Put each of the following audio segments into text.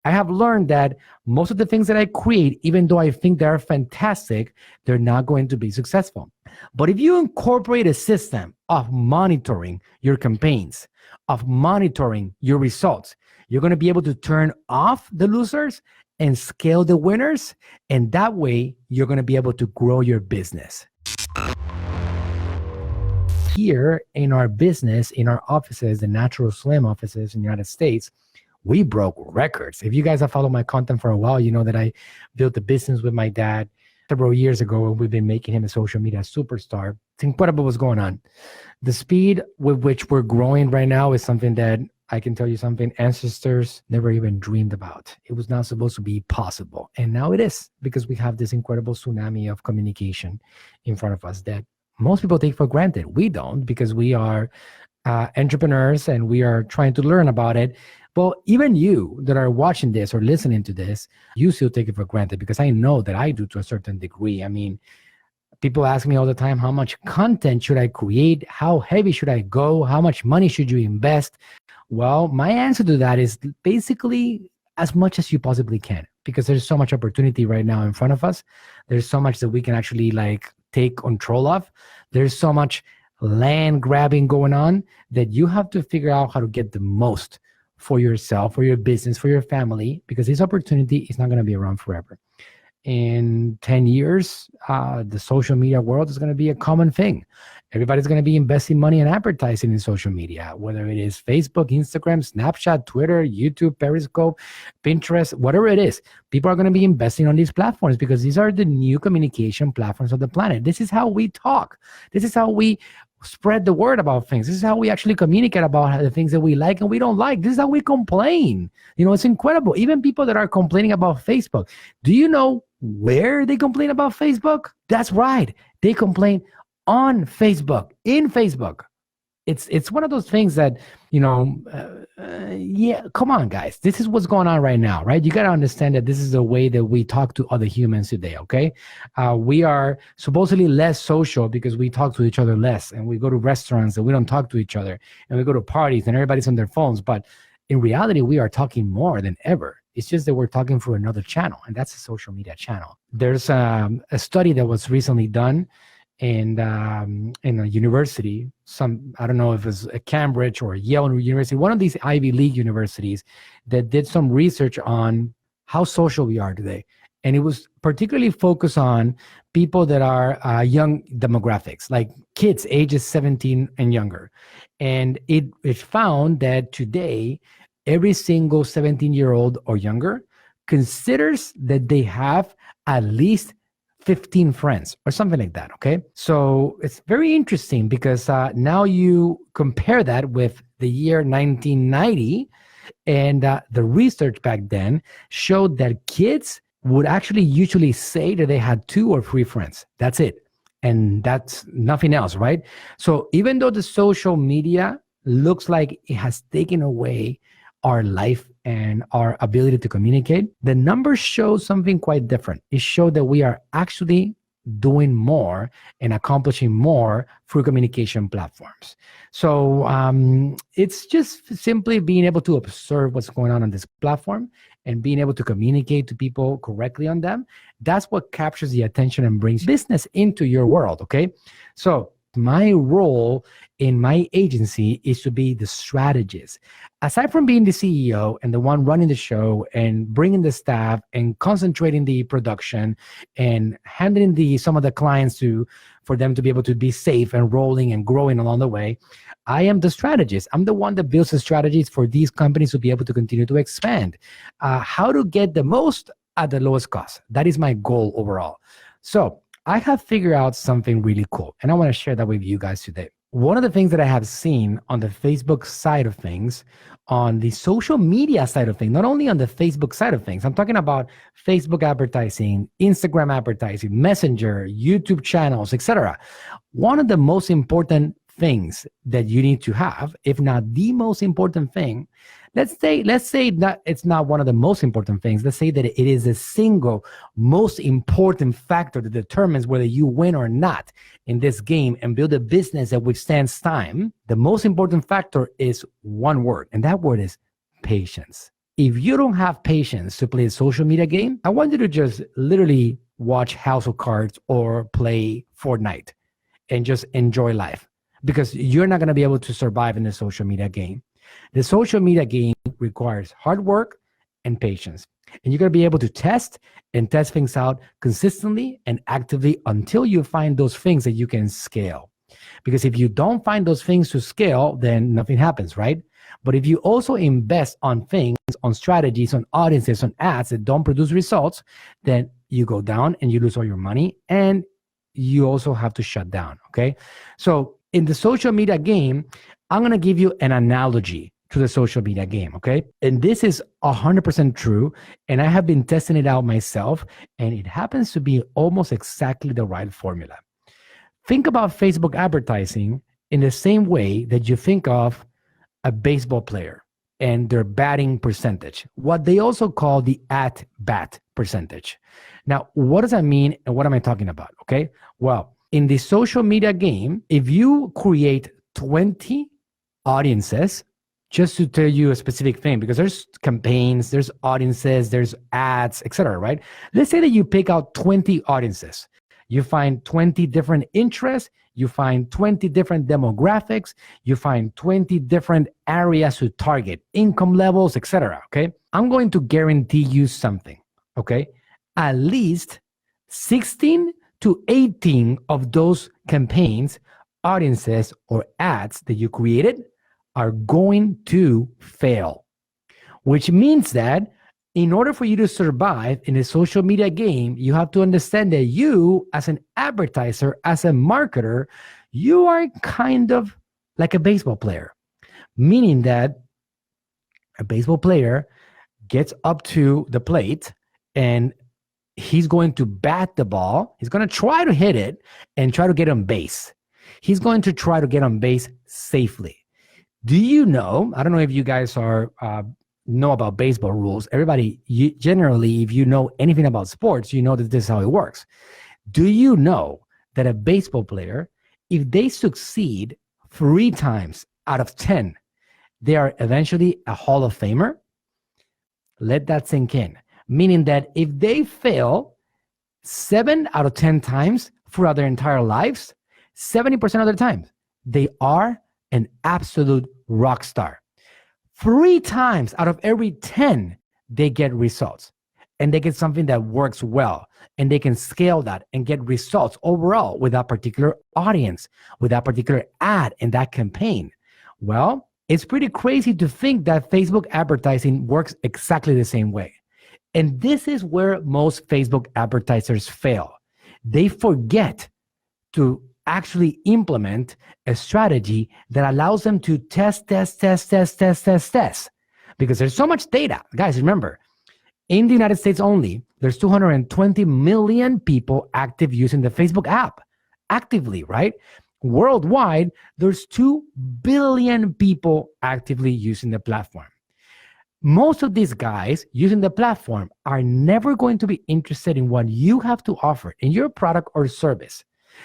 I have learned that most of the things that I create, even though I think they're fantastic, they're not going to be successful. But if you incorporate a system of monitoring your campaigns, of monitoring your results, you're going to be able to turn off the losers and scale the winners. And that way, you're going to be able to grow your business. Here in our business, in our offices, the Natural Slim offices in the United States, we broke records. If you guys have followed my content for a while, you know that I built a business with my dad several years ago, and we've been making him a social media superstar. It's incredible what's going on. The speed with which we're growing right now is something that I can tell you something ancestors never even dreamed about. It was not supposed to be possible. And now it is, because we have this incredible tsunami of communication in front of us that most people take for granted. We don't, because we are entrepreneurs and we are trying to learn about it. Well, even you that are watching this or listening to this, you still take it for granted, because I know that I do to a certain degree. I mean, people ask me all the time, how much content should I create? How heavy should I go? How much money should you invest? Well, my answer to that is basically as much as you possibly can, because there's so much opportunity right now in front of us. There's so much that we can actually take control of. There's so much land grabbing going on that you have to figure out how to get the most for yourself, for your business, for your family, because this opportunity is not going to be around forever. In 10 years, the social media world is going to be a common thing. Everybody's going to be investing money in advertising in social media, whether it is Facebook, Instagram, Snapchat, Twitter, YouTube, Periscope, Pinterest, whatever it is. People are going to be investing on these platforms because these are the new communication platforms of the planet. This is how we talk. This is how we spread the word about things. This is how we actually communicate about the things that we like and we don't like. This is how we complain. You know, it's incredible. Even people that are complaining about Facebook. Do you know where they complain about Facebook? That's right. They complain on Facebook, in Facebook. It's one of those things that, yeah, come on, guys. This is what's going on right now, right? You got to understand that this is the way that we talk to other humans today, okay? We are supposedly less social because we talk to each other less, and we go to restaurants and we don't talk to each other, and we go to parties and everybody's on their phones. But in reality, we are talking more than ever. It's just that we're talking through another channel, and that's a social media channel. There's a study that was recently done in a university, I don't know if it's a Cambridge or a Yale University, one of these Ivy League universities, that did some research on how social we are today. And it was particularly focused on people that are young demographics, like kids ages 17 and younger. And it found that today, every single 17-year-old or younger considers that they have at least 15 friends or something like that, okay? So it's very interesting because now you compare that with the year 1990, and the research back then showed that kids would actually usually say that they had 2 or 3 friends. That's it. And that's nothing else, right? So even though the social media looks like it has taken away our life and our ability to communicate, the numbers show something quite different. It showed that we are actually doing more and accomplishing more through communication platforms. So it's just simply being able to observe what's going on this platform and being able to communicate to people correctly on them. That's what captures the attention and brings business into your world, okay? So my role in my agency is to be the strategist. Aside from being the CEO and the one running the show and bringing the staff and concentrating the production and handling some of the clients for them to be able to be safe and rolling and growing along the way, I am the strategist. I'm the one that builds the strategies for these companies to be able to continue to expand. How to get the most at the lowest cost. That is my goal overall. So I have figured out something really cool, and I want to share that with you guys today. One of the things that I have seen on the Facebook side of things, on the social media side of things, not only on the Facebook side of things, I'm talking about Facebook advertising, Instagram advertising, Messenger, YouTube channels, etc. One of the most important things that you need to have, if not the most important thing, let's say that it's not one of the most important things. Let's say that it is a single most important factor that determines whether you win or not in this game and build a business that withstands time. The most important factor is one word, and that word is patience. if you don't have patience to play a social media game, I want you to just literally watch House of Cards or play Fortnite and just enjoy life, because you're not going to be able to survive in the social media game. The social media game requires hard work and patience. And you're going to be able to test things out consistently and actively until you find those things that you can scale. Because if you don't find those things to scale, then nothing happens, right? But if you also invest on things, on strategies, on audiences, on ads that don't produce results, then you go down and you lose all your money, and you also have to shut down, okay? So in the social media game, I'm going to give you an analogy to the social media game, okay? And this is 100% true, and I have been testing it out myself, and it happens to be almost exactly the right formula. Think about Facebook advertising in the same way that you think of a baseball player and their batting percentage, what they also call the at-bat percentage. Now, what does that mean, and what am I talking about, okay? Well, in the social media game, if you create 20 audiences, just to tell you a specific thing, because there's campaigns, there's audiences, there's ads, etc., right? Let's say that you pick out 20 audiences. You find 20 different interests, you find 20 different demographics, you find 20 different areas to target, income levels, etc., okay? I'm going to guarantee you something, okay? At least 16 to 18 of those campaigns, audiences, or ads that you created are going to fail, which means that in order for you to survive in a social media game, you have to understand that you, as an advertiser, as a marketer, you are kind of like a baseball player, meaning that a baseball player gets up to the plate and he's going to bat the ball. He's going to try to hit it and try to get on base. He's going to try to get on base safely. Do you know, I don't know if you guys are know about baseball rules. Everybody, generally, if you know anything about sports, you know that this is how it works. Do you know that a baseball player, if they succeed 3 times out of 10, they are eventually a Hall of Famer? Let that sink in. Meaning that if they fail 7 out of 10 times throughout their entire lives, 70% of the time, they are an absolute rock star. 3 times out of every 10, they get results, and they get something that works well, and they can scale that and get results overall with that particular audience, with that particular ad in that campaign. Well, it's pretty crazy to think that Facebook advertising works exactly the same way. And this is where most Facebook advertisers fail. They forget to actually implement a strategy that allows them to test. Because there's so much data. Guys, remember, in the United States only, there's 220 million people active using the Facebook app. Actively, right? Worldwide, there's 2 billion people actively using the platform. Most of these guys using the platform are never going to be interested in what you have to offer in your product or service.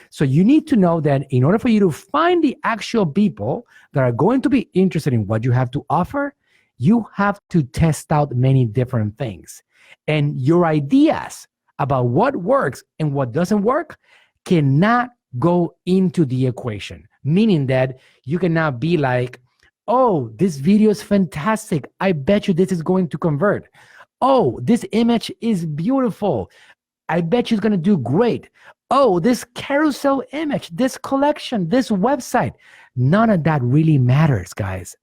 So you need to know that in order for you to find the actual people that are going to be interested in what you have to offer, you have to test out many different things. And your ideas about what works and what doesn't work cannot go into the equation, meaning that you cannot be like, oh, this video is fantastic. I bet you this is going to convert. Oh, this image is beautiful. I bet you it's going to do great. Oh, this carousel image, this collection, this website. None of that really matters, guys.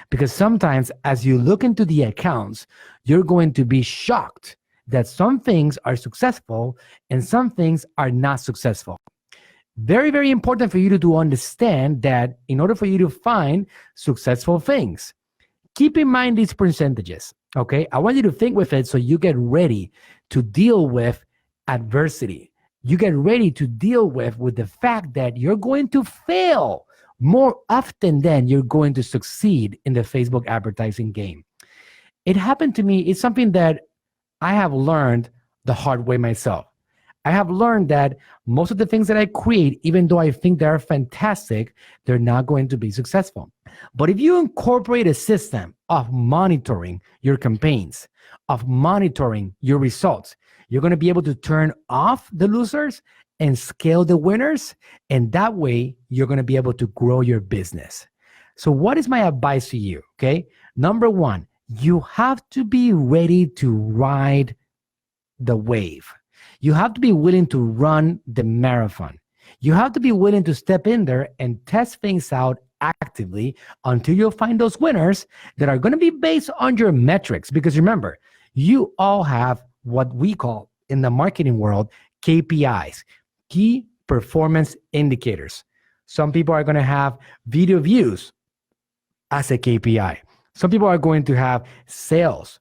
Because sometimes as you look into the accounts, you're going to be shocked that some things are successful and some things are not successful. Very, very important for you to understand that in order for you to find successful things, keep in mind these percentages, okay? I want you to think with it so you get ready to deal with adversity. You get ready to deal with the fact that you're going to fail more often than you're going to succeed in the Facebook advertising game. It happened to me. It's something that I have learned the hard way myself. I have learned that most of the things that I create, even though I think they're fantastic, they're not going to be successful. But if you incorporate a system of monitoring your campaigns, of monitoring your results, you're going to be able to turn off the losers and scale the winners. And that way, you're going to be able to grow your business. So what is my advice to you? Okay. Number one, you have to be ready to ride the wave. You have to be willing to run the marathon. You have to be willing to step in there and test things out actively until you'll find those winners that are going to be based on your metrics. Because remember, you all have what we call in the marketing world KPIs, key performance indicators. Some people are going to have video views as a KPI. Some people are going to have sales,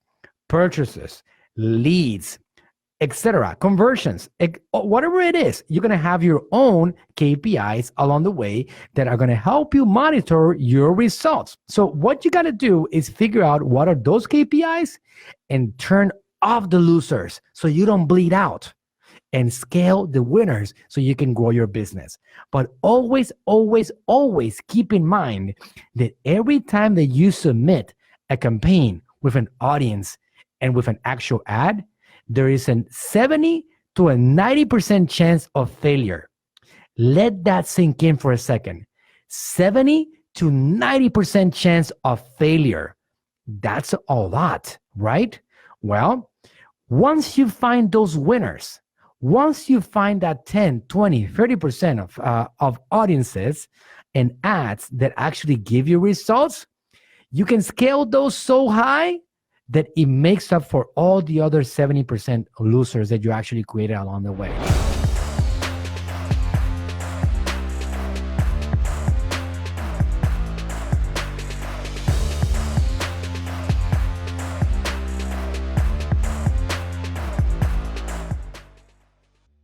purchases, leads, etc., conversions, whatever it is. You're going to have your own KPIs along the way that are going to help you monitor your results. So what you got to do is figure out what are those KPIs and turn off the losers so you don't bleed out, and scale the winners so you can grow your business. But always, always, always keep in mind that every time that you submit a campaign with an audience and with an actual ad, there is a 70 to a 90% chance of failure. Let that sink in for a second. 70 to 90% chance of failure. That's a lot, right? Well, once you find those winners, once you find that 10, 20, 30% of audiences and ads that actually give you results, you can scale those so high that it makes up for all the other 70% losers that you actually created along the way.